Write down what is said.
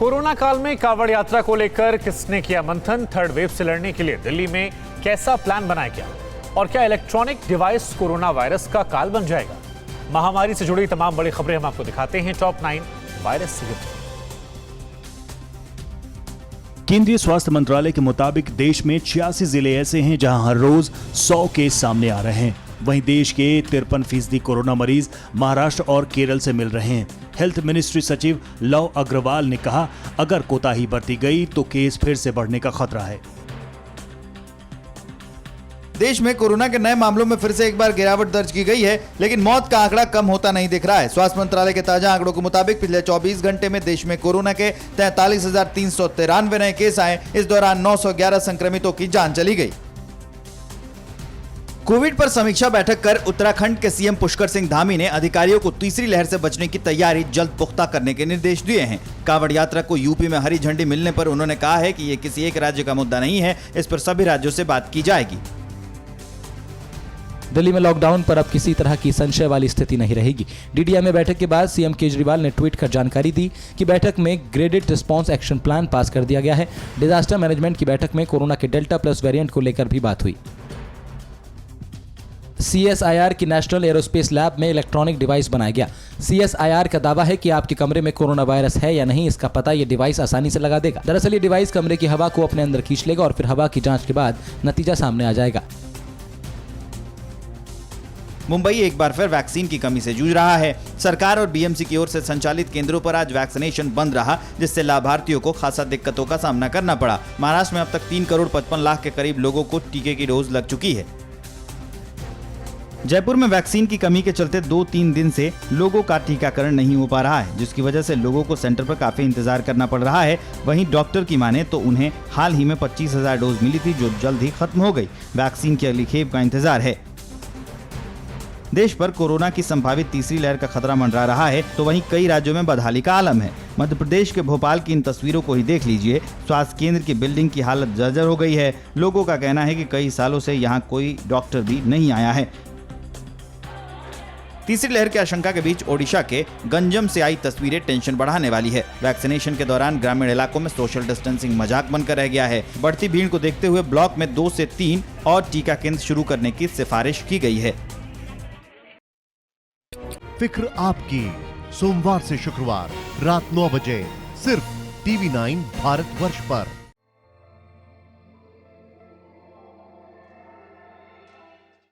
Corona काल में कांवड़ यात्रा को लेकर किसने किया मंथन? थर्ड वेव से लड़ने के लिए दिल्ली में कैसा प्लान बनाया गया? और क्या इलेक्ट्रॉनिक डिवाइस कोरोना वायरस का काल बन जाएगा? महामारी से जुड़ी तमाम बड़ी खबरें हम आपको दिखाते हैं टॉप 9 वायरस से जुड़ी। केंद्रीय स्वास्थ्य मंत्रालय के मुताबिक देश में 86 जिले ऐसे हैं जहां हर रोज 100 केस सामने आ रहे हैं। वहीं देश के 53% कोरोना मरीज महाराष्ट्र और केरल से मिल रहे हैं। हेल्थ मिनिस्ट्री सचिव लव अग्रवाल ने कहा, अगर कोताही बरती गई तो केस फिर से बढ़ने का खतरा है। देश में कोरोना के नए मामलों में फिर से एक बार गिरावट दर्ज की गई है, लेकिन मौत का आंकड़ा कम होता नहीं दिख रहा है। स्वास्थ्य मंत्रालय के ताजा आंकड़ों के मुताबिक पिछले 24 घंटे में देश में कोरोना के 43,393 नए केस आए। इस दौरान 911 संक्रमितों की जान चली गई। कोविड पर समीक्षा बैठक कर उत्तराखंड के सीएम पुष्कर सिंह धामी ने अधिकारियों को तीसरी लहर से बचने की तैयारी जल्द पुख्ता करने के निर्देश दिए हैं। कांवड़ यात्रा को यूपी में हरी झंडी मिलने पर उन्होंने कहा है कि ये किसी एक राज्य का मुद्दा नहीं है, इस पर सभी राज्यों से बात की जाएगी। दिल्ली में लॉकडाउन पर अब किसी तरह की संशय वाली स्थिति नहीं रहेगी। डीडीएमए बैठक के बाद सीएम केजरीवाल ने ट्वीट कर जानकारी दी कि बैठक में graded response action plan pass कर दिया गया है। डिजास्टर मैनेजमेंट की बैठक में कोरोना के डेल्टा प्लस वेरिएंट को लेकर भी बात हुई। CSIR की नेशनल एरोस्पेस लैब में इलेक्ट्रॉनिक डिवाइस बनाया गया। CSIR का दावा है कि आपके कमरे में कोरोना वायरस है या नहीं, इसका पता ये डिवाइस आसानी से लगा देगा। दरअसल ये डिवाइस कमरे की हवा को अपने अंदर खींच लेगा और फिर हवा की जांच के बाद नतीजा सामने आ जाएगा। मुंबई एक बार फिर वैक्सीन की कमी से जूझ रहा है। सरकार और बीएमसी की ओर से संचालित केंद्रों पर आज वैक्सीनेशन बंद रहा, जिससे लाभार्थियों को खासा दिक्कतों का सामना करना पड़ा। महाराष्ट्र में अब तक 3 करोड़ 55 लाख के करीब लोगों को टीके की डोज लग चुकी है। जयपुर में वैक्सीन की कमी के चलते 2-3 दिन से लोगों का टीकाकरण नहीं हो पा रहा है, जिसकी वजह से लोगों को सेंटर पर काफी इंतजार करना पड़ रहा है। वहीं डॉक्टर की माने तो उन्हें हाल ही में 25,000 डोज मिली थी, जो जल्द ही खत्म हो गई। वैक्सीन की अगली खेप का इंतजार है। देश पर कोरोना की संभावित तीसरी लहर का खतरा मंडरा रहा है, तो वहीं कई राज्यों में बदहाली का आलम है। मध्य प्रदेश के भोपाल की इन तस्वीरों को ही देख लीजिए। स्वास्थ्य केंद्र की बिल्डिंग की हालत जर्जर हो गई है। लोगों का कहना है कि कई सालों से यहाँ कोई डॉक्टर भी नहीं आया है। तीसरी लहर की आशंका के बीच ओडिशा के गंजम से आई तस्वीरें टेंशन बढ़ाने वाली है। वैक्सीनेशन के दौरान ग्रामीण इलाकों में सोशल डिस्टेंसिंग मजाक बनकर रह गया है। बढ़ती भीड़ को देखते हुए ब्लॉक में 2 से 3 और टीका केंद्र शुरू करने की सिफारिश की गई है। फिक्र आपकी, सोमवार से शुक्रवार रात 9 बजे सिर्फ TV9 भारतवर्ष पर।